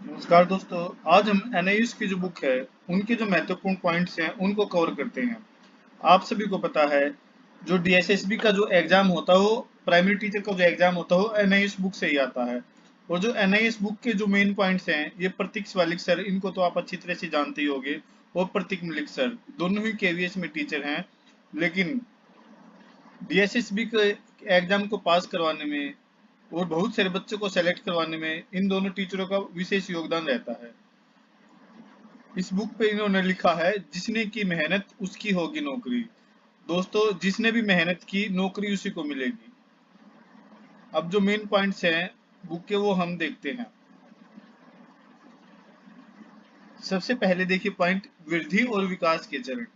नमस्कार दोस्तों। आज हम एनआईएस की जो बुक है उनके जो महत्वपूर्ण पॉइंट्स हैं उनको कवर करते हैं। आप सभी को पता है जो डीएसएसबी का जो एग्जाम होता है वो प्राइमरी टीचर का जो एग्जाम होता है वो एनआईएस बुक से ही आता है। और जो एनआईएस बुक के जो मेन पॉइंट्स हैं ये प्रतीक स्वालिक सर, इनको तो आप अच्छी तरह से जानते ही होंगे, और प्रतीक मलिक सर दोनों ही केवीएस में टीचर हैं। लेकिन डीएसएसबी के एग्जाम को पास करवाने में और बहुत सारे बच्चों को सेलेक्ट करवाने में इन दोनों टीचरों का विशेष योगदान रहता है। इस बुक पे इन्होंने लिखा है, जिसने की मेहनत उसकी होगी नौकरी। दोस्तों, जिसने भी मेहनत की नौकरी उसी को मिलेगी। अब जो मेन पॉइंट्स हैं बुक के वो हम देखते हैं। सबसे पहले देखिए पॉइंट, वृद्धि और विकास के चरण।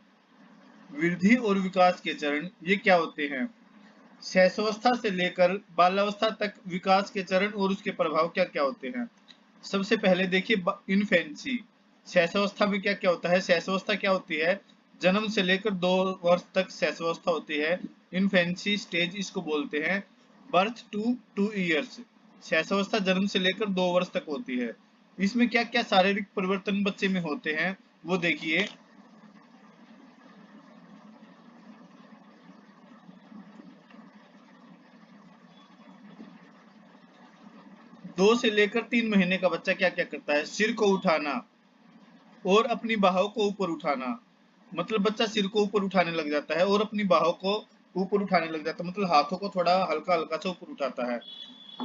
वृद्धि और विकास के चरण ये क्या होते हैं? शैशवावस्था से लेकर बाल्यावस्था तक विकास के चरण और उसके प्रभाव क्या क्या होते हैं। सबसे पहले देखिए इन्फेंसी। शैशवावस्था में क्या क्या होता है? शैशवावस्था क्या होती है? जन्म से लेकर 2 वर्ष तक शैशवावस्था होती है। इन्फेंसी स्टेज इसको बोलते हैं। Birth to 2 years. शैशवावस्था जन्म से लेकर 2 वर्ष तक होती है। इसमें क्या क्या शारीरिक परिवर्तन बच्चे में होते हैं वो देखिए। 2 से लेकर 3 महीने का बच्चा क्या क्या करता है? सिर को उठाना और अपनी बाहों को ऊपर उठाना। मतलब बच्चा सिर को ऊपर उठाने लग जाता है और अपनी बाहों को ऊपर उठाने लग जाता है, मतलब हाथों को थोड़ा हल्का हल्का सा ऊपर उठाता है।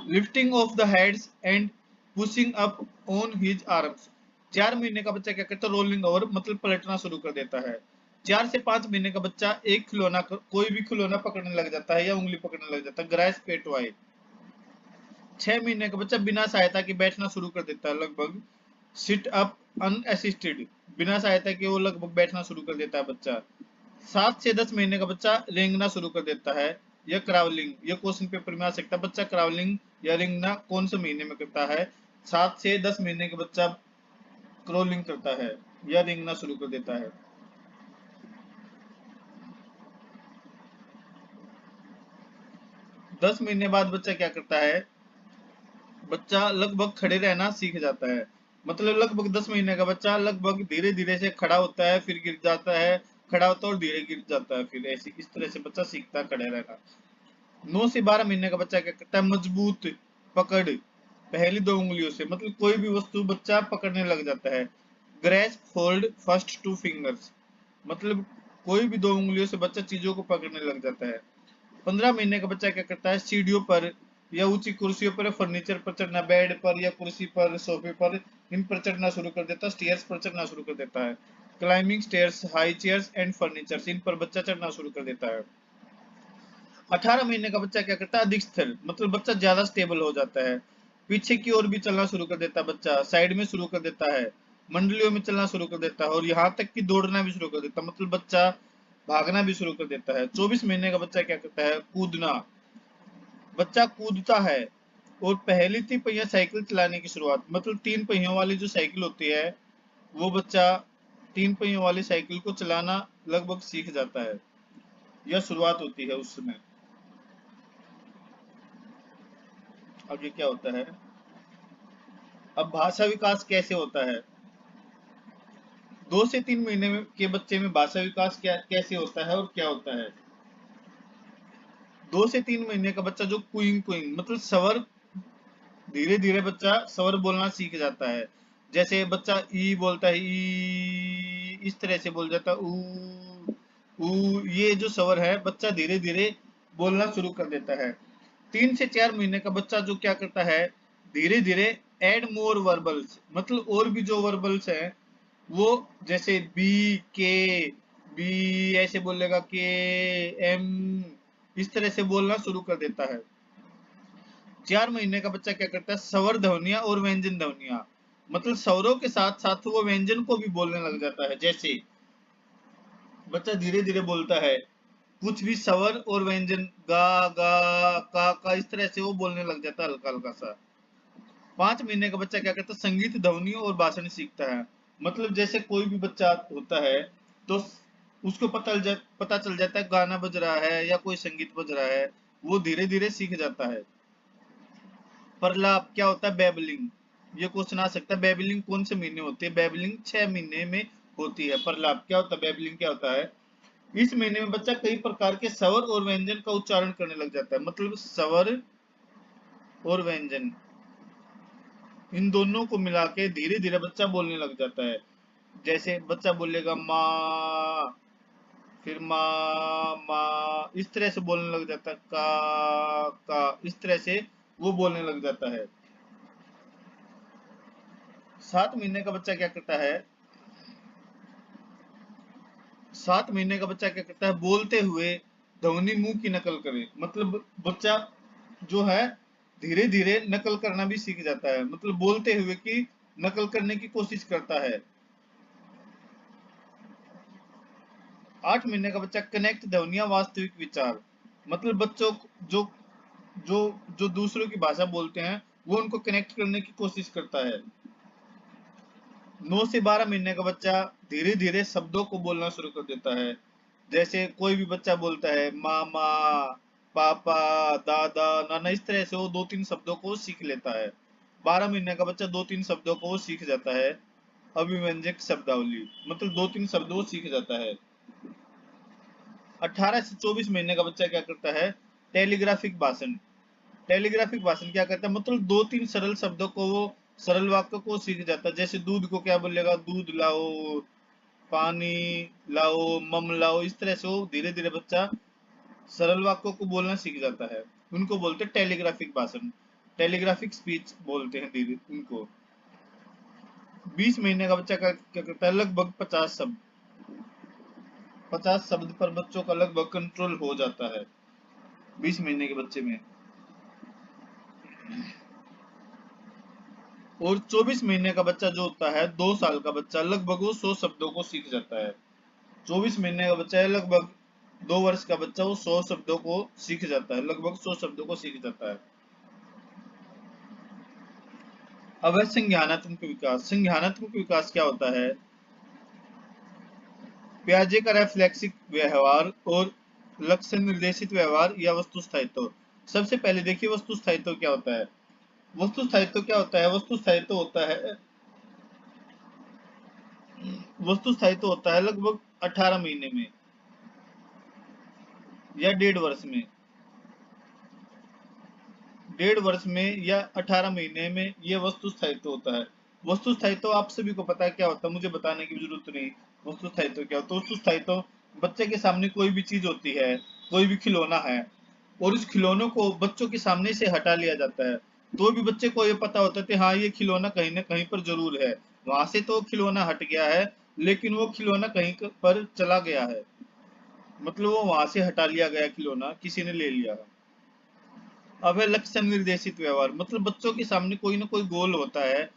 Lifting of the heads and pushing up on his arms. 4 महीने का बच्चा क्या करता है? रोलिंग ओवर, मतलब पलटना शुरू कर देता है। 4 से 5 महीने का बच्चा एक खिलौना, कोई भी खिलौना पकड़ने लग जाता है या उंगली पकड़ने लग जाता है। ग्रास पे टॉय। 6 महीने का बच्चा बिना सहायता के बैठना शुरू कर देता है, लगभग सिट अप अनअसिस्टेड। बिना सहायता के वो लगभग बैठना शुरू कर देता है बच्चा। 7 से 10 महीने का बच्चा रेंगना शुरू कर देता है या क्रावलिंग। ये क्वेश्चन पेपर में आ सकता है, बच्चा क्रावलिंग या रेंगना कौन से महीने में करता है? 7 से 10 महीने का बच्चा क्रोलिंग करता है या रेंगना शुरू कर देता है। 10 महीने बाद बच्चा क्या करता है? बच्चा लगभग खड़े रहना सीख जाता है। मतलब लगभग 10 महीने का बच्चा लगभग धीरे धीरे से खड़ा होता है, फिर गिर जाता है, खड़ा होता है और धीरे गिर जाता है, फिर ऐसी इस तरह से बच्चा सीखता है खड़े रहना। 9 से 12 महीने का बच्चा क्या करता है? मजबूत पकड़, पहली 2 उंगलियों से, मतलब कोई भी वस्तु बच्चा पकड़ने लग जाता है। ग्रैस्प होल्ड फर्स्ट 2 फिंगर्स, मतलब कोई भी 2 उंगलियों से बच्चा चीजों को पकड़ने लग जाता है। 15 महीने का बच्चा क्या करता है? सीढ़ियों पर या ऊंची कुर्सियों पर, फर्नीचर पर चढ़ना, बेड पर या कुर्सी पर, सोफे पर, इन पर चढ़ना शुरू कर देता है, स्टेयर्स पर चढ़ना शुरू कर देता है। Climbing stairs, high chairs and furniture, इन पर बच्चा चढ़ना शुरू कर देता है। 18 महीने का बच्चा क्या करता है? अधिक स्थिर, मतलब बच्चा ज्यादा स्टेबल हो जाता है। पीछे की ओर भी चलना शुरू कर देता है बच्चा, साइड में शुरू कर देता है, मंडलियों में चलना शुरू कर देता है, और यहाँ तक कि दौड़ना भी शुरू कर देता है, मतलब बच्चा भागना भी शुरू कर देता है। 24 महीने का बच्चा क्या करता है? कूदना। बच्चा कूदता है और पहली 3 पहिया साइकिल चलाने की शुरुआत, मतलब 3 पहियों वाली जो साइकिल होती है वो बच्चा 3 पहियों वाली साइकिल को चलाना लगभग सीख जाता है, यह शुरुआत होती है उस समय। आगे क्या होता है? अब भाषा विकास कैसे होता है? 2 से 3 महीने के बच्चे में भाषा विकास क्या कैसे होता है और क्या होता है? 2 से 3 महीने का बच्चा जो कुइंग कुइंग, मतलब स्वर, धीरे धीरे बच्चा स्वर बोलना सीख जाता है। जैसे बच्चा ई बोलता है, ई इस तरह से बोल जाता है, ऊ। ये जो स्वर है बच्चा धीरे धीरे बोलना शुरू कर देता है। 3 से 4 महीने का बच्चा जो क्या करता है? धीरे धीरे एड मोर वर्बल्स, मतलब और भी जो वर्बल्स हैं वो, जैसे बी, के, बी ऐसे बोलेगा, के, एम, इस तरह से बोलना शुरू कर देता है। 4 महीने का बच्चा क्या करता है? स्वर ध्वनिया और व्यंजन ध्वनिया, मतलब स्वरों के साथ साथ वो व्यंजन को भी बोलने लग जाता है। जैसे बच्चा धीरे धीरे बोलता है कुछ भी स्वर और व्यंजन, गा, गा, का, इस तरह से वो बोलने लग जाता है हल्का हल्का सा। 5 महीने का बच्चा क्या करता है? संगीत ध्वनियों और भाषण सीखता है। मतलब जैसे कोई भी बच्चा होता है तो उसको पता चल जाता है गाना बज रहा है या कोई संगीत बज रहा है, वो धीरे धीरे सीख जाता है। प्रलाप क्या होता है? बेबलिंग, ये क्वेश्चन आ सकता है। बेबलिंग कौन से महीने होती है? बेबलिंग 6 महीने में होती है। प्रलाप क्या होता है? बेबलिंग क्या होता है? इस महीने में बच्चा कई प्रकार के स्वर और व्यंजन का उच्चारण करने लग जाता है। मतलब स्वर और व्यंजन, इन दोनों को मिला के धीरे धीरे बच्चा बोलने लग जाता है। जैसे बच्चा बोलेगा माँ, फिर माँ माँ, इस तरह से बोलने लग जाता है। का, इस तरह से वो बोलने लग जाता है। 7 महीने का बच्चा क्या करता है? 7 महीने का बच्चा क्या करता है? बोलते हुए ध्वनि मुंह की नकल करे। मतलब बच्चा जो है धीरे धीरे नकल करना भी सीख जाता है। मतलब बोलते हुए की नकल करने की कोशिश करता है। 8 महीने का बच्चा कनेक्ट ध्वनियां वास्तविक विचार। मतलब बच्चों जो जो जो दूसरों की भाषा बोलते हैं वो उनको कनेक्ट करने की कोशिश करता है। 9 से 12 महीने का बच्चा धीरे धीरे शब्दों को बोलना शुरू कर देता है। जैसे कोई भी बच्चा बोलता है मामा, पापा, दादा, नाना, इस तरह से वो 2-3 शब्दों को सीख लेता है। 12 महीने का बच्चा 2-3 शब्दों को वो सीख जाता है। अभिव्यंजक शब्दावली, मतलब 2-3 शब्द वो सीख जाता है। 18 से 24 महीने का बच्चा क्या करता है? टेलीग्राफिक भाषण। टेलीग्राफिक भाषण क्या करता है? मतलब 2-3 सरल शब्दों को वो, सरल वाक्य को सीख जाता है। जैसे दूध को क्या बोलेगा? दूध लाओ, पानी लाओ, मम लाओ, इस तरह से वो धीरे धीरे बच्चा सरल वाक्यों को बोलना सीख जाता है। उनको बोलते हैं टेलीग्राफिक भाषण, टेलीग्राफिक स्पीच बोलते हैं धीरे उनको। 20 महीने का बच्चा क्या करता है? लगभग 50 शब्द पर बच्चों का लगभग कंट्रोल हो जाता है 20 महीने के बच्चे में। और 24 महीने का बच्चा जो होता है, 2 साल का बच्चा, लगभग वो 100 शब्दों को सीख जाता है। 24 महीने का बच्चा है, लगभग 2 वर्ष का बच्चा, वो 100 शब्दों को सीख जाता है, लगभग 100 शब्दों को सीख जाता है। अब है संज्ञानात्मक विकास। संज्ञानात्मक विकास क्या होता है? पियाजे का रेफ्लेक्सिक व्यवहार और लक्ष्य निर्देशित व्यवहार या वस्तु स्थायित्व। सबसे पहले देखिए वस्तु स्थायित्व क्या होता है। वस्तु स्थायित्व क्या होता है? वस्तु स्थायित्व होता है, वस्तु स्थायित्व होता है लगभग 18 महीने में या 1.5 वर्ष में, 1.5 वर्ष में या 18 महीने में ये वस्तु स्थायित्व होता है। वस्तु स्थायित्व आप सभी को पता है क्या होता है, मुझे बताने की जरूरत नहीं। वस्तु स्थायित्व क्या होता है? वस्तु स्थायित्व बच्चे के सामने कोई भी चीज होती है, कोई भी खिलौना है, और उस खिलौनों को बच्चों के सामने से हटा लिया जाता है, तो भी बच्चे को ये पता होता है कि हाँ ये खिलौना कहीं ना कहीं पर जरूर है। वहां से तो खिलौना हट गया है, लेकिन वो खिलौना कहीं पर चला गया है। मतलब वो वहां से हटा लिया गया खिलौना, किसी ने ले लिया। अब है लक्ष्य निर्देशित व्यवहार। मतलब बच्चों के सामने कोई ना कोई गोल होता है,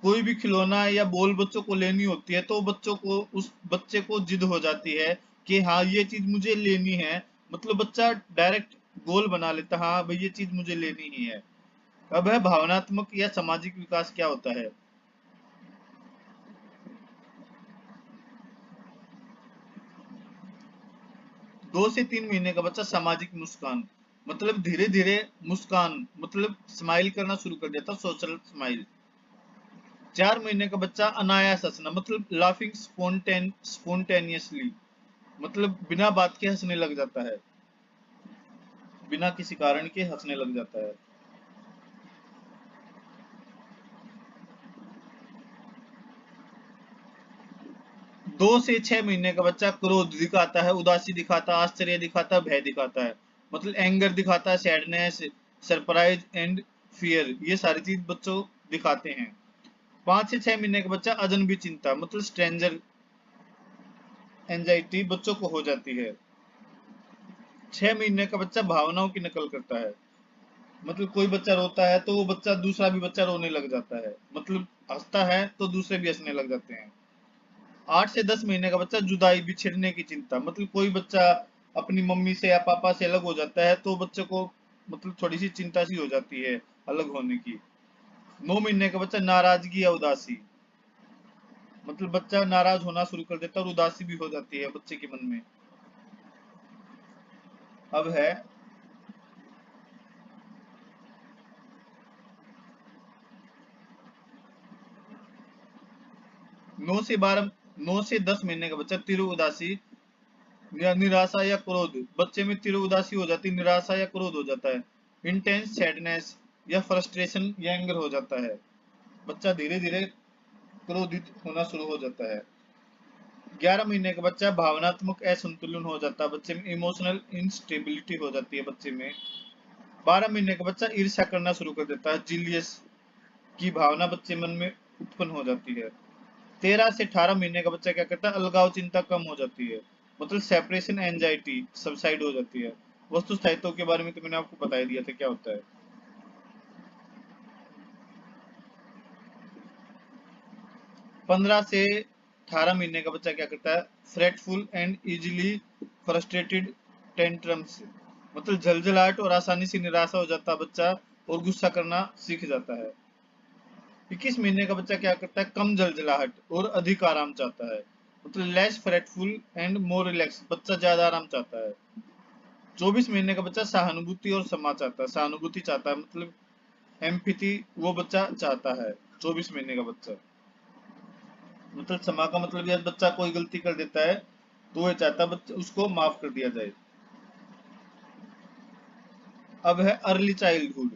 कोई भी खिलौना या बॉल बच्चों को लेनी होती है, तो बच्चों को, उस बच्चे को जिद हो जाती है कि हाँ ये चीज मुझे लेनी है। मतलब बच्चा डायरेक्ट गोल बना लेता है, हाँ भाई ये चीज मुझे लेनी ही है। अब है भावनात्मक या सामाजिक विकास क्या होता है? 2 से 3 महीने का बच्चा सामाजिक मुस्कान, मतलब धीरे धीरे मुस्कान, मतलब स्माइल करना शुरू कर देता, सोशल स्माइल। 4 महीने का बच्चा अनायास हंसना, मतलब लाफिंग स्पोंटेनियसली, मतलब बिना बात के हंसने लग जाता है, बिना किसी कारण के हंसने लग जाता है। 2 से 6 महीने का बच्चा क्रोध दिखाता है, उदासी दिखाता है, आश्चर्य दिखाता है, भय दिखाता है, मतलब एंगर दिखाता है, सैडनेस, सरप्राइज एंड फियर, ये सारी चीज बच्चों दिखाते हैं। 5 से 6 महीने का बच्चा अजनबी चिंता, मतलब स्ट्रेंजर एंजाइटी बच्चों को हो जाती है। 6 महीने का बच्चा भावनाओं की नकल करता है, मतलब कोई बच्चा रोता है तो वो बच्चा, दूसरा भी बच्चा रोने लग जाता है, मतलब हंसता है तो दूसरे भी हंसने लग जाते हैं। 8 से 10 महीने का बच्चा जुदाई, बिछड़ने की चिंता, मतलब कोई बच्चा अपनी मम्मी से या पापा से अलग हो जाता है तो बच्चे को मतलब थोड़ी सी चिंता सी हो जाती है अलग होने की। 9 महीने का बच्चा नाराजगी या उदासी, मतलब बच्चा नाराज होना शुरू कर देता है और उदासी भी हो जाती है बच्चे के मन में। अब है 9 से 10 महीने का बच्चा तीव्र उदासी या निराशा या क्रोध, बच्चे में तीव्र उदासी हो जाती है, निराशा या क्रोध हो जाता है, इंटेंस सैडनेस या फ्रस्ट्रेशन या एंगर हो जाता है, बच्चा धीरे धीरे क्रोधित होना शुरू हो जाता है। 11 महीने का बच्चा भावनात्मक असंतुलन हो जाता है, बच्चे में इमोशनल इंस्टेबिलिटी हो जाती है बच्चे में। 12 महीने का बच्चा ईर्ष्या करना शुरू कर देता है, जीलियस की भावना बच्चे मन में उत्पन्न हो जाती है। 13 से 18 महीने का बच्चा क्या करता है, अलगाव चिंता कम हो जाती है, मतलब सेपरेशन एंजाइटी सबसाइड हो जाती है। वस्तु स्थायित्व के बारे में तो मैंने आपको बता ही दिया था क्या होता है। 15 से 18 महीने का बच्चा क्या करता है, फ्रेटफुल एंड इजीली फ्रस्ट्रेटेड टेंट्रम्स, मतलब झलझलाहट और आसानी से निराशा हो जाता है बच्चा और गुस्सा करना सीख जाता है। 21 महीने का बच्चा क्या करता है, कम झलझलाहट और अधिक आराम चाहता है, मतलब लेस फ्रेटफुल एंड मोर रिलैक्स, बच्चा ज्यादा आराम चाहता है। 24 महीने का बच्चा सहानुभूति और क्षमा चाहता है, सहानुभूति चाहता है, मतलब एम्पैथी वो बच्चा चाहता है। 24 महीने का बच्चा मतलब क्षमा का मतलब यह बच्चा कोई गलती कर देता है तो वह चाहता है बच्चा उसको माफ कर दिया जाए। अब है अर्ली चाइल्डहुड।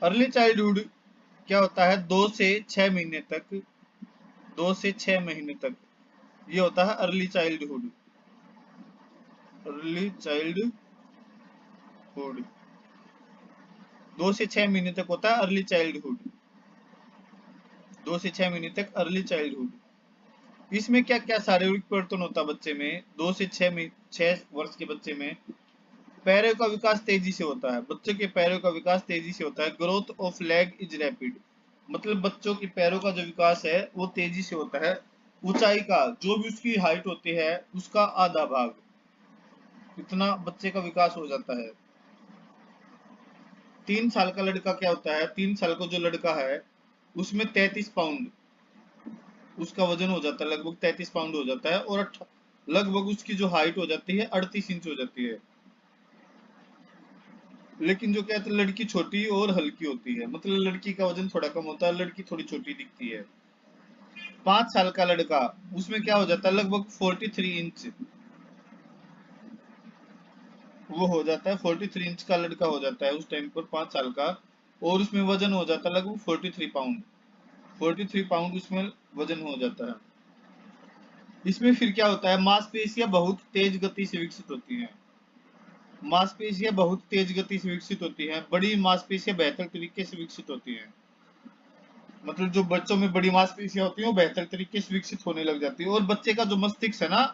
अर्ली चाइल्डहुड क्या होता है, 2 से 6 महीने तक ये होता है अर्ली चाइल्डहुड। अर्ली चाइल्डहुड 2 से 6 महीने तक होता है अर्ली चाइल्डहुड। 2 से 6 महीने तक अर्ली चाइल्डहुड। इसमें क्या क्या शारीरिक परिवर्तन होता है बच्चे में, 2 से 6 वर्ष के बच्चे में पैरों का विकास तेजी से होता है, बच्चे के पैरों का विकास तेजी से होता है। Growth of leg is rapid, मतलब बच्चों के पैरों का जो विकास है वो तेजी से होता है। ऊंचाई का जो भी उसकी हाइट होती है उसका आधा भाग, इतना बच्चे का विकास हो जाता है। 3 साल का लड़का क्या होता है, 3 साल का जो लड़का है उसमें 33 पाउंड उसका वजन हो जाता है, लगभग 33 पाउंड हो जाता है, और लगभग उसकी जो हाइट हो जाती है 38 इंच हो जाती है। लेकिन जो क्या है, लड़की छोटी और हल्की होती है, मतलब लड़की का वजन थोड़ा कम होता है, लड़की थोड़ी छोटी दिखती है। 5 साल का लड़का उसमें क्या हो जाता है, लगभग 43 इंच वो हो जाता है, 43 इंच का लड़का हो जाता है उस टाइम पर 5 साल का, और उसमें वजन हो जाता है लगभग 43 पाउंड। 43 पाउंड उसमें वजन हो जाता है। इसमें फिर क्या होता है, मांसपेशियां बहुत तेज गति से विकसित होती हैं, मांसपेशियां बहुत तेज गति से विकसित होती हैं, बड़ी मांसपेशियां बेहतर तरीके से विकसित होती हैं, मतलब जो बच्चों में बड़ी मांसपेशियां होती हैं वो बेहतर तरीके से विकसित होने लग जाती है। और बच्चे का जो मस्तिष्क है ना,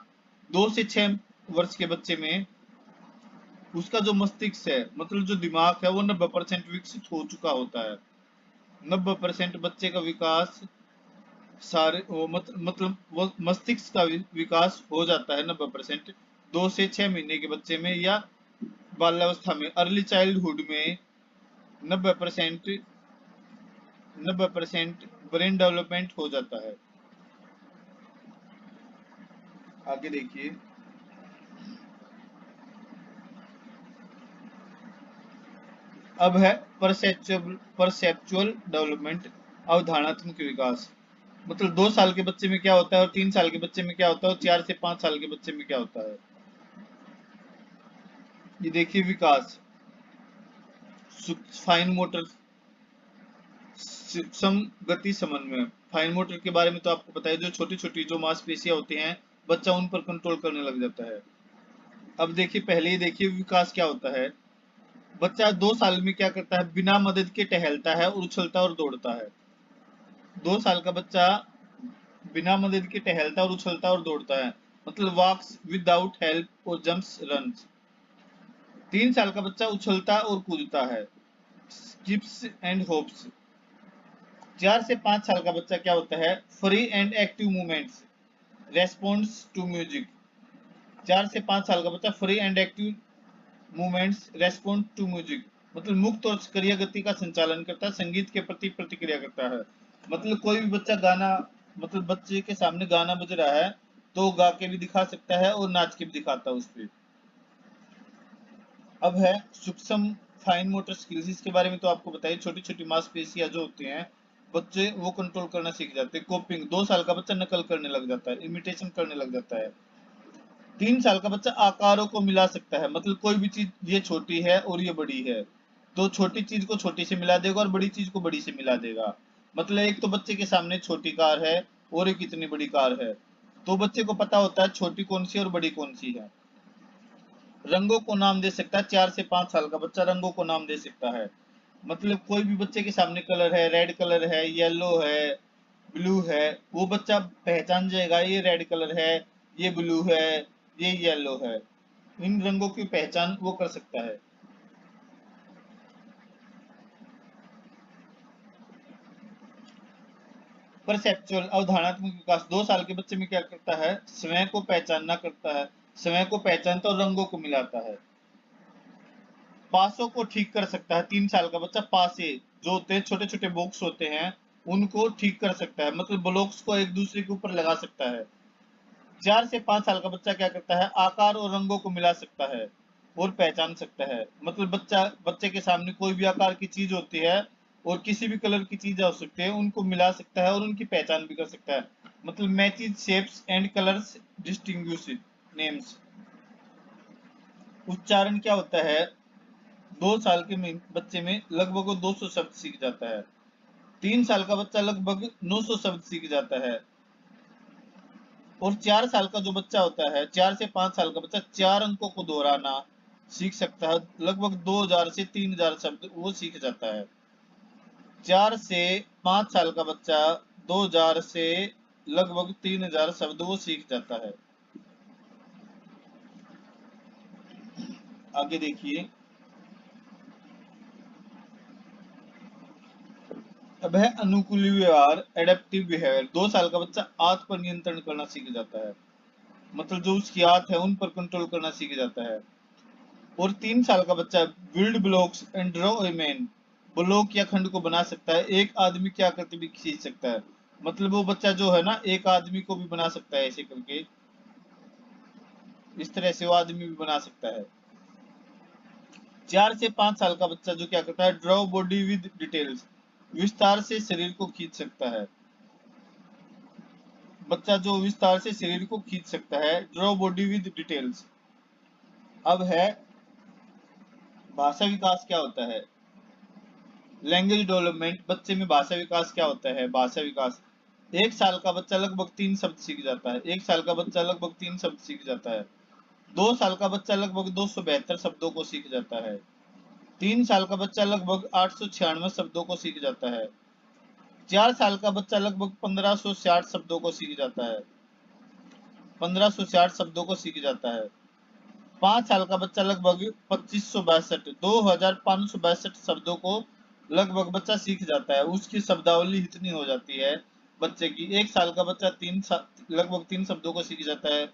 2 से 6 वर्ष के बच्चे में उसका जो मस्तिष्क है, मतलब जो दिमाग है वो 90% विकसित हो चुका होता है। 90% बच्चे का विकास सारे वो मतलब वो मस्तिष्क का विकास हो जाता है 90% 2 से 6 महीने के बच्चे में, या बाल्यावस्था में, अर्ली चाइल्डहुड में 90% 90% ब्रेन डेवलपमेंट हो जाता है। आगे देखिए, अब है परसेप्चुअल डेवलपमेंट, अवधारणात्मक विकास, मतलब 2 साल के बच्चे में क्या होता है और 3 साल के बच्चे में क्या होता है और 4 से 5 साल के बच्चे में क्या होता है। ये देखिए विकास, फाइन मोटर, सूक्ष्म गति समन्वय। फाइन मोटर के बारे में तो आपको पता है, जो छोटी छोटी जो मांसपेशियां होती हैं बच्चा उन पर कंट्रोल करने लग जाता है। अब देखिए, पहले ही देखिए विकास क्या होता है। बच्चा 2 साल में क्या करता है, बिना मदद के टहलता है और उछलता और दौड़ता है। 2 साल का बच्चा बिना मदद के टहलता और उछलता और दौड़ता है, मतलब वॉक्स विदाउट हेल्प और जंप्स रन्स। 3 साल का बच्चा उछलता और कूदता है, स्किप्स एंड होप्स। 4 से 5 साल का बच्चा क्या होता है, free and active movements, response to music. 4 से 5 साल का बच्चा free and active movements respond to music, मतलब मुक्त और सक्रिय गति का संचालन करता है, संगीत के प्रति प्रतिक्रिया करता है। मतलब कोई भी बच्चा गाना, मतलब बच्चे के सामने गाना बज रहा है तो गा के भी दिखा सकता है और नाच के भी दिखाता है उस पर। अब है सूक्ष्म फाइन मोटर स्किल्स, इसके बारे में तो आपको बताइए, छोटी छोटी मांसपेशियां जो होती हैं बच्चे वो कंट्रोल करना सीख जाते हैं। कॉपिंग, 2 साल का बच्चा नकल करने लग जाता है, इमिटेशन करने लग जाता है। 3 साल का बच्चा आकारों को मिला सकता है, मतलब कोई भी चीज, ये छोटी है और ये बड़ी है, तो छोटी चीज को छोटी से मिला देगा और बड़ी चीज को बड़ी से मिला देगा। मतलब एक तो बच्चे के सामने छोटी कार है और एक इतनी बड़ी कार है, तो बच्चे को पता होता है छोटी कौन सी और बड़ी कौन सी है। रंगों को नाम दे सकता है, 4 से 5 साल का बच्चा रंगों को नाम दे सकता है। मतलब कोई भी बच्चे के सामने कलर है, रेड कलर है, येलो है, ब्लू है, वो बच्चा पहचान जाएगा ये रेड कलर है, ये ब्लू है, ये येलो है। इन रंगों की पहचान वो कर सकता है। परसेप्चुअल, अवधारणात्मक विकास, 2 साल के बच्चे में क्या करता है, स्वयं को पहचानना करता है, स्वयं को पहचानता और रंगों को मिलाता है। पासों को ठीक कर सकता है, 3 साल का बच्चा पासे जो होते हैं, छोटे छोटे बॉक्स होते हैं, उनको ठीक कर सकता है, मतलब ब्लॉक्स को एक दूसरे के ऊपर लगा सकता है। 4 से 5 साल का बच्चा क्या करता है, आकार और रंगों को मिला सकता है और पहचान सकता है। मतलब बच्चे के सामने कोई भी आकार की चीज होती है और किसी भी कलर की चीज हो सकती है, उनको मिला सकता है और उनकी पहचान भी कर सकता है। मतलब matches shapes and colours, distinguish names. उच्चारण क्या होता है, 2 साल के बच्चे में लगभग 200 शब्द सीख जाता है। 3 साल का बच्चा लगभग 900 शब्द सीख जाता है। और 4 साल का जो बच्चा होता है, 4 से 5 साल का बच्चा 4 अंकों को दोहराना सीख सकता है, लगभग 2000 से 3000 शब्द वो सीख जाता है। 4 से 5 साल का बच्चा 2000 से लगभग 3000 शब्द वो सीख जाता है। आगे देखिए, अब है अनुकूली व्यवहार, एडेप्टिव बिहेवियर। 2 साल का बच्चा आंत पर नियंत्रण करना सीख जाता है, मतलब जो उसकी आंत है उन पर कंट्रोल करना सीख जाता है। और 3 साल का बच्चा build blocks and draw a man, block या खंड को बना सकता है, एक आदमी की आकृति भी खींच सकता है। मतलब वो बच्चा जो है ना, एक आदमी को भी बना सकता है, ऐसे करके इस तरह से वो आदमी भी बना सकता है। 4 से 5 साल का बच्चा जो क्या करता है, ड्रॉ बॉडी विद डिटेल्स, विस्तार से शरीर को खींच सकता है। बच्चा जो विस्तार से शरीर को खींच सकता है, ड्रॉ बॉडी विद डिटेल्स। अब है भाषा विकास क्या होता है, लैंग्वेज डेवलपमेंट। बच्चे में भाषा विकास क्या होता है, भाषा विकास, 1 साल का बच्चा लगभग 3 शब्द सीख जाता है, 1 साल का बच्चा लगभग 3 शब्द सीख जाता है। 2 साल का बच्चा लगभग 272 शब्दों को सीख जाता है। 3 साल का बच्चा लगभग 896 शब्दों को सीख जाता है। 4 साल का बच्चा लगभग 1560 शब्दों को सीख जाता है, 1560 शब्दों को सीख जाता है। 5 साल का बच्चा लगभग 2562 शब्दों को लगभग बच्चा सीख जाता है, उसकी शब्दावली इतनी हो जाती है बच्चे की। 1 साल का बच्चा लगभग 3 शब्दों को सीख जाता है।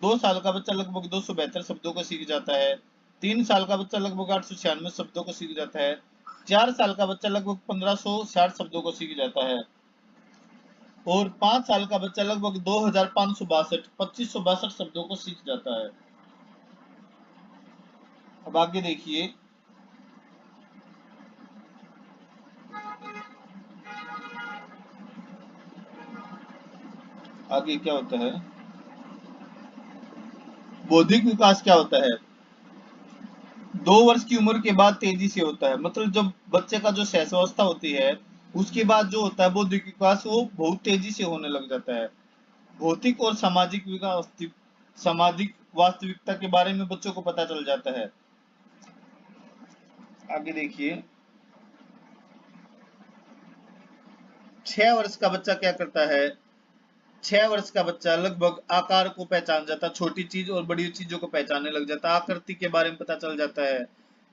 2 साल का बच्चा लगभग 272 शब्दों को सीख जाता है। 3 साल का बच्चा लगभग 896 शब्दों को सीख जाता है। 4 साल का बच्चा लगभग 1560 शब्दों को सीख जाता है। और 5 साल का बच्चा लगभग 2562 शब्दों को सीख जाता है। अब आगे देखिए, आगे क्या होता है, बौद्धिक विकास क्या होता है, 2 वर्ष की उम्र के बाद तेजी से होता है। मतलब जब बच्चे का जो शैशवावस्था होती है, उसके बाद जो होता है बौद्धिक विकास, वो बहुत तेजी से होने लग जाता है। भौतिक और सामाजिक विकास, सामाजिक वास्तविकता के बारे में बच्चों को पता चल जाता है। आगे देखिए, 6 वर्ष का बच्चा क्या करता है, 6 वर्ष का बच्चा लगभग आकार को पहचान जाता है, छोटी चीज और बड़ी चीजों को पहचानने लग जाता है, आकृति के बारे में पता चल जाता है,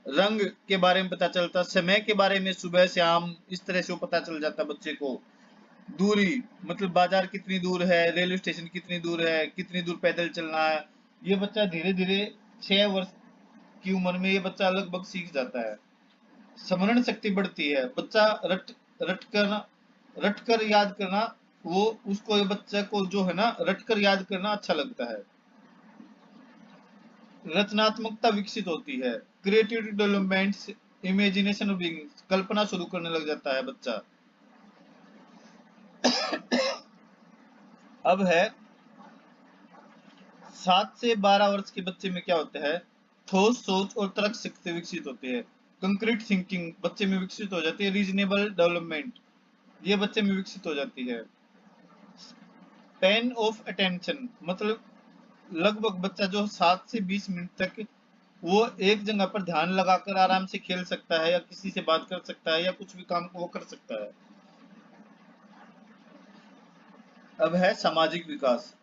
रंग के बारे में पता चलता है, समय के बारे में सुबह शाम इस तरह से वो पता चल जाता है बच्चे को। दूरी, मतलब बाजार कितनी दूर है, रेलवे स्टेशन कितनी दूर है, कितनी दूर पैदल चलना है, ये बच्चा धीरे धीरे 6 वर्ष की उम्र में ये बच्चा लगभग सीख जाता है। स्मरण शक्ति बढ़ती है, बच्चा रट कर रट कर याद करना, वो उसको, ये बच्चे को जो है ना, रट कर याद करना अच्छा लगता है। रचनात्मकता विकसित होती है, क्रिएटिविटी डेवलपमेंट, इमेजिनेशन बिगिंस, कल्पना शुरू करने लग जाता है बच्चा। अब है 7 से 12 वर्ष के बच्चे में क्या होता है, ठोस सोच और तर्क शक्ति विकसित होती है, कंक्रीट थिंकिंग बच्चे में विकसित हो जाती है, रीजनेबल डेवलपमेंट ये बच्चे में विकसित हो जाती है, स्पैन ऑफ अटेंशन मतलब लगभग बच्चा जो 7 से 20 मिनट तक वो एक जगह पर ध्यान लगाकर आराम से खेल सकता है या किसी से बात कर सकता है या कुछ भी काम वो कर सकता है। अब है सामाजिक विकास,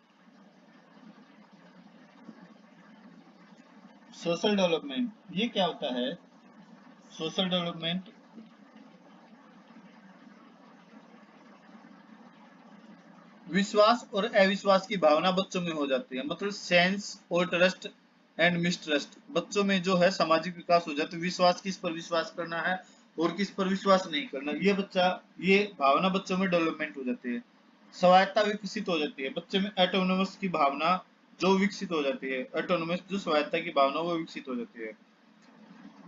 सोशल डेवलपमेंट। ये क्या होता है सोशल डेवलपमेंट, विश्वास और अविश्वास की भावना बच्चों में हो जाती है, मतलब सेंस और ट्रस्ट एंड मिसट्रस्ट बच्चों में जो है सामाजिक विकास हो जाता है, विश्वास किस पर विश्वास करना है और किस पर विश्वास नहीं करना, ये भावना बच्चों में डेवलपमेंट हो जाती है। स्वायत्ता विकसित हो जाती है बच्चे में, ऑटोनोमस की भावना जो विकसित हो जाती है, ऑटोनोमस जो स्वायत्ता की भावना वो विकसित हो जाती है।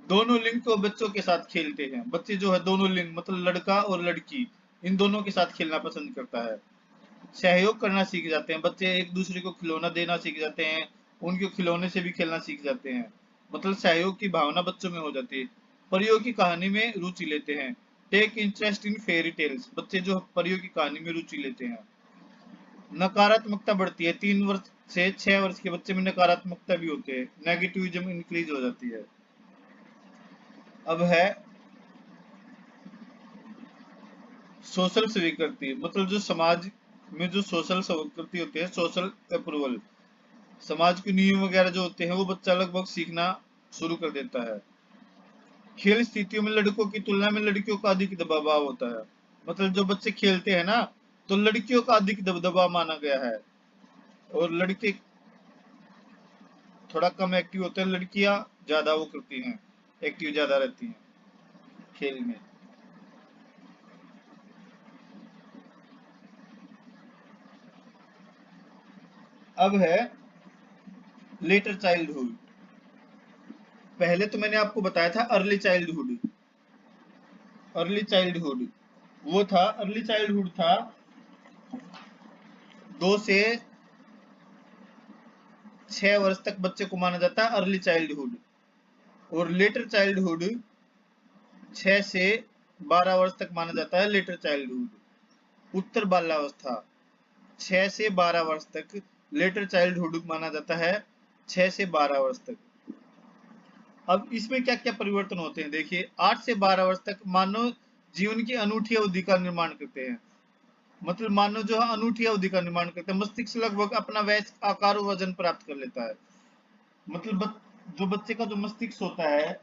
दोनों लिंग को बच्चों के साथ खेलते हैं, बच्चे जो है दोनों लिंग मतलब लड़का और लड़की इन दोनों के साथ खेलना पसंद करता है। सहयोग करना सीख जाते हैं बच्चे, एक दूसरे को खिलौना देना सीख जाते हैं, उनके खिलौने से भी खेलना सीख जाते हैं, मतलब सहयोग की भावना बच्चों में हो जाती है। परियों की कहानी में रुचि लेते हैं, take interest in fairy tales बच्चे जो परियों की कहानी में रुचि लेते हैं। नकारात्मकता बढ़ती है, 3 वर्ष से 6 वर्ष के बच्चे में नकारात्मकता भी होती है, नेगेटिविज्म इंक्रीज हो जाती है। अब है सोशल स्वीकृति, मतलब जो समाज में जो सोशल स्वीकृति होती है, सोशल अप्रूवल, समाज के नियम वगैरह जो होते हैं वो बच्चा लगभग सीखना शुरू कर देता है। खेल स्थितियों में लड़कों की तुलना में लड़कियों का अधिक दबाव होता है, मतलब जो बच्चे खेलते हैं ना तो लड़कियों का अधिक दबाव माना गया है और लड़के थोड़ा कम एक्टिव होते हैं, लड़कियां ज्यादा वो करती हैं, एक्टिव ज्यादा रहती हैं खेल में। अब है लेटर चाइल्डहुड, पहले तो मैंने आपको बताया था अर्ली चाइल्डहुड, अर्ली चाइल्डहुड वो था, अर्ली चाइल्डहुड था 2 से 6 वर्ष तक बच्चे को माना जाता है अर्ली चाइल्डहुड, और लेटर चाइल्डहुड 6 से 12 वर्ष तक माना जाता है लेटर चाइल्डहुड। उत्तर बाल्यावस्था 6 से 12 वर्ष तक लेटर चाइल्डहुड माना जाता है, 6 से 12 वर्ष तक। अब इसमें क्या क्या परिवर्तन होते हैं देखिए, 8 से 12 वर्ष तक मानव जीवन की अनूठी अवधि का निर्माण करते हैं, मतलब मानव जो है अनूठी अवधि का निर्माण करते हैं, मस्तिष्क लगभग अपना वयस्क आकार और वजन प्राप्त कर लेता है, मतलब जो बच्चे का जो मस्तिष्क होता है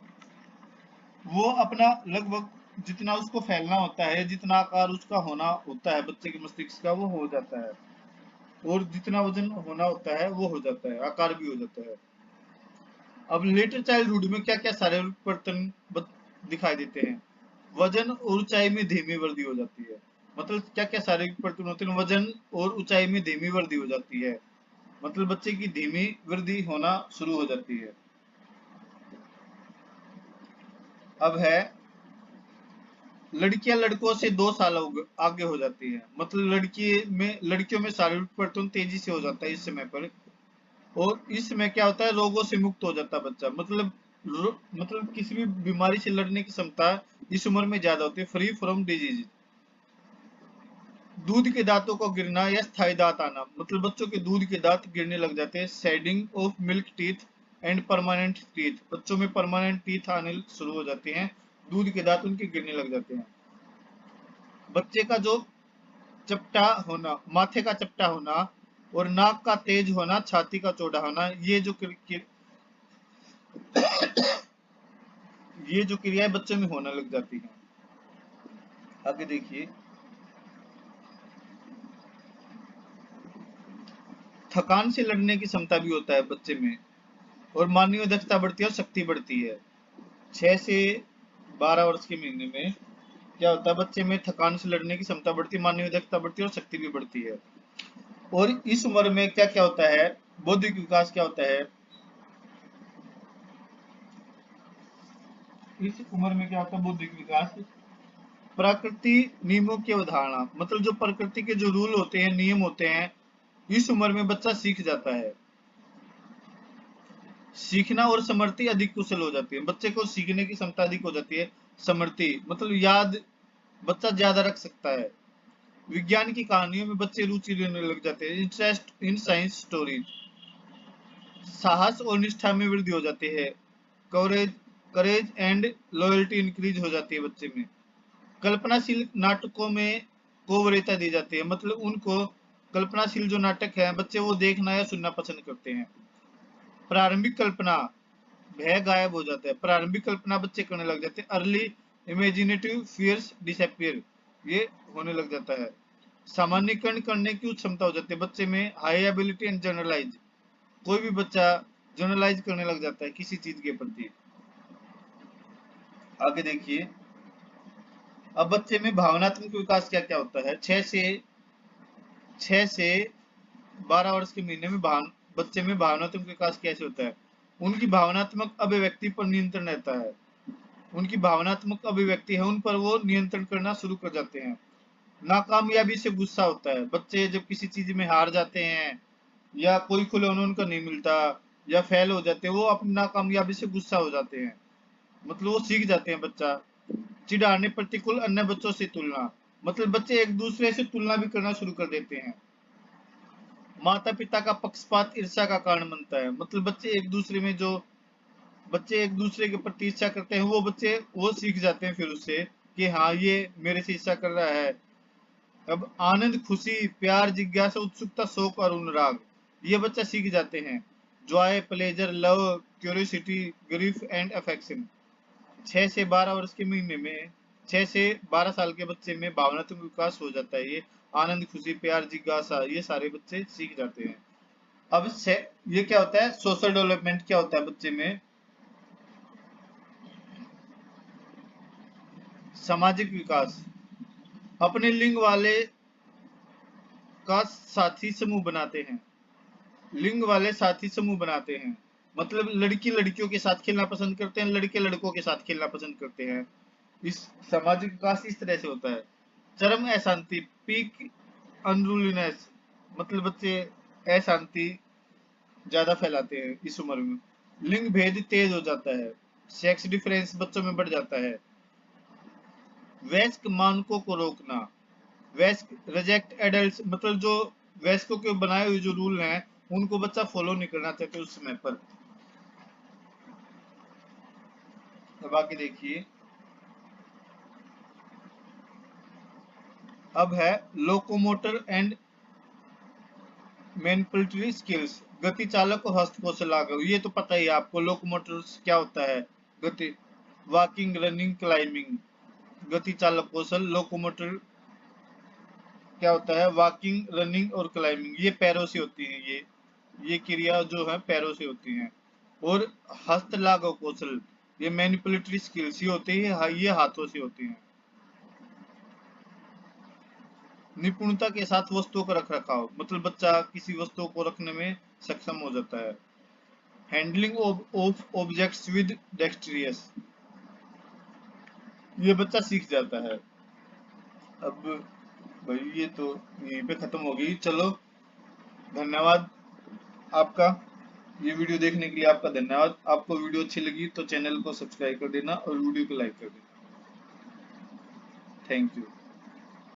वो अपना लगभग जितना उसको फैलना होता है, जितना आकार उसका होना होता है बच्चे के मस्तिष्क का वो हो जाता है, और जितना वजन होना होता है वो हो जाता है, आकार भी हो जाता है। अब लेटर चाइल्डहुड में क्या क्या शारीरिक परिवर्तन दिखाई देते हैं, वजन और ऊंचाई में धीमी वृद्धि हो जाती है, मतलब क्या क्या शारीरिक परिवर्तन होते हैं, वजन और ऊंचाई में धीमी वृद्धि हो जाती है, मतलब बच्चे की धीमी वृद्धि होना शुरू हो जाती है। अब है लड़कियां लड़कों से 2 साल आगे हो जाती है, मतलब लड़कियों में शारीरिक परिवर्तन तेजी से हो जाता है इस समय पर, और इस समय क्या होता है रोगों से मुक्त हो जाता है बच्चा, मतलब किसी भी बीमारी से लड़ने की क्षमता इस उम्र में ज्यादा होती है, फ्री फ्रॉम डिजीज। दूध के दांतों को गिरना या स्थायी दांत आना, मतलब बच्चों के दूध के दांत गिरने लग जाते हैं, shedding of milk teeth and permanent teeth, बच्चों में परमानेंट टीथ आने शुरू हो जाते हैं, दूध के दांत उनके गिरने लग जाते हैं। बच्चे का जो चपटा होना, माथे का चपटा होना और नाक का तेज होना, छाती का चौड़ा होना, ये जो क्रियाएं बच्चों में होने लग जाती हैं। आगे देखिए, थकान से लड़ने की क्षमता भी होता है बच्चे में, और मानवीय दक्षता बढ़ती है और शक्ति बढ़ती है। 6 से 12 वर्ष के महीने में क्या होता है, बच्चे में थकान से लड़ने की क्षमता बढ़ती है, मानवीय दक्षता बढ़ती है और शक्ति भी बढ़ती है। और इस उम्र में क्या क्या होता है, बौद्धिक विकास क्या होता है, इस उम्र में क्या होता है बौद्धिक विकास, प्रकृति नियमों की अवधारणा, मतलब जो प्रकृति के जो रूल होते हैं, नियम होते हैं, इस उम्र में बच्चा सीख जाता है। सीखना और स्मृति अधिक कुशल हो जाती है, बच्चे को सीखने की क्षमता अधिक हो जाती है। स्मृति मतलब याद बच्चा ज्यादा रख सकता है। विज्ञान की कहानियों में बच्चे रुचि लेने लग जाते हैं। इंटरेस्ट इन साइंस स्टोरीज, साहस और निष्ठा में वृद्धि हो जाती है। Coverage courage and loyalty increase हो जाती है बच्चे में। कल्पनाशील नाटकों में को वरीयता दी जाती है, मतलब उनको कल्पनाशील जो नाटक है बच्चे वो देखना या सुनना पसंद करते हैं। प्रारंभिक कल्पना, भय गायब हो जाता है। प्रारंभिक कल्पना बच्चे करने लग जाते हैं। अर्ली इमेजिनेटिव फियर्स डिसअपियर, ये होने लग जाता है। सामान्यकरण करने की क्षमता हो जाती है बच्चे में। हाई एबिलिटी एंड जनरलाइज, कोई भी बच्चा जनरलाइज करने लग जाता है किसी चीज के प्रति। आगे देखिए, अब बच्चे में भावनात्मक विकास क्या क्या होता है। 6 से 12 वर्ष के महीने में बच्चे में भावनात्मक विकास कैसे होता है। उनकी भावनात्मक अभिव्यक्ति पर नियंत्रण रहता है। उनकी भावनात्मक अभिव्यक्ति है उन पर वो नियंत्रण करना शुरू कर जाते हैं। नाकामयाबी से गुस्सा होता है, बच्चे जब किसी चीज में हार जाते हैं या कोई खिलौना उनको नहीं मिलता या फेल हो जाते हैं, वो अपनी नाकामयाबी से गुस्सा हो जाते हैं, मतलब वो सीख जाते हैं बच्चा। चिढ़ाने, प्रतिकूल, अन्य बच्चों से तुलना, मतलब बच्चे एक दूसरे से तुलना भी करना शुरू कर देते हैं। माता पिता का पक्षपात ईर्ष्या का कारण बनता है, मतलब बच्चे एक दूसरे के प्रति ईर्ष्या करते हैं, वो बच्चे वो सीख जाते हैं फिर उससे कि हाँ ये मेरे से ईर्ष्या कर रहा है। अब आनंद, खुशी, प्यार, जिज्ञासा, उत्सुकता, शौक और अनुराग, ये बच्चा सीख जाते हैं। Joy, pleasure, love, curiosity, grief and affection. 6 से 12 वर्ष के महीने में 6 से 12 साल के बच्चे में भावनात्मक विकास हो जाता है। ये आनंद, खुशी, प्यार, जिज्ञासा, ये सारे बच्चे सीख जाते हैं। अब ये क्या होता है, सोशल डेवलपमेंट क्या होता है बच्चे में। सामाजिक विकास, अपने लिंग वाले का साथी समूह बनाते हैं। लिंग वाले साथी समूह बनाते हैं, मतलब लड़की लड़कियों के साथ खेलना पसंद करते हैं, लड़के लड़कों के साथ खेलना पसंद करते हैं। इस सामाजिक विकास इस तरह से होता है। चरम अशांति, पीक अनरूलीनेस, मतलब बच्चे अशांति ज्यादा फैलाते हैं इस उम्र में। लिंग भेद तेज हो जाता है, सेक्स डिफरेंस बच्चों में बढ़ जाता है। वयस्क मानकों को रोकना, वयस्क रिजेक्ट एडल्ट, मतलब जो वयस्कों के बनाए हुए जो रूल हैं उनको बच्चा फॉलो नहीं करना चाहते उस समय पर। अब आगे देखिए, अब है लोकोमोटर एंड मैनिपुलेटरी स्किल्स, गति चालक और हस्तकौशल लागू। ये तो पता ही है आपको, लोकोमोटर्स क्या होता है, गति, वॉकिंग, रनिंग, क्लाइंबिंग। गति चालक कौशल लोकोमोटर क्या होता है, वॉकिंग, रनिंग और क्लाइंबिंग, ये पैरों से होती है। ये क्रिया जो है पैरों से होती हैं। और हस्त लागू कौशल, ये मैनिपुलेटरी स्किल्स ये होती है, ये हाथों से होती हैं। निपुणता के साथ वस्तुओं का रख रखाव, मतलब बच्चा किसी वस्तु को रखने में सक्षम हो जाता है। हैंडलिंग ऑफ ऑब्जेक्ट्स विद डेक्स्ट्रियस, ये बच्चा सीख जाता है। अब भाई ये तो यहीं पे खत्म हो गई, चलो धन्यवाद आपका, ये वीडियो देखने के लिए आपका धन्यवाद। आपको वीडियो अच्छी लगी तो चैनल को सब्सक्राइब कर देना और वीडियो को लाइक कर देना। Thank you.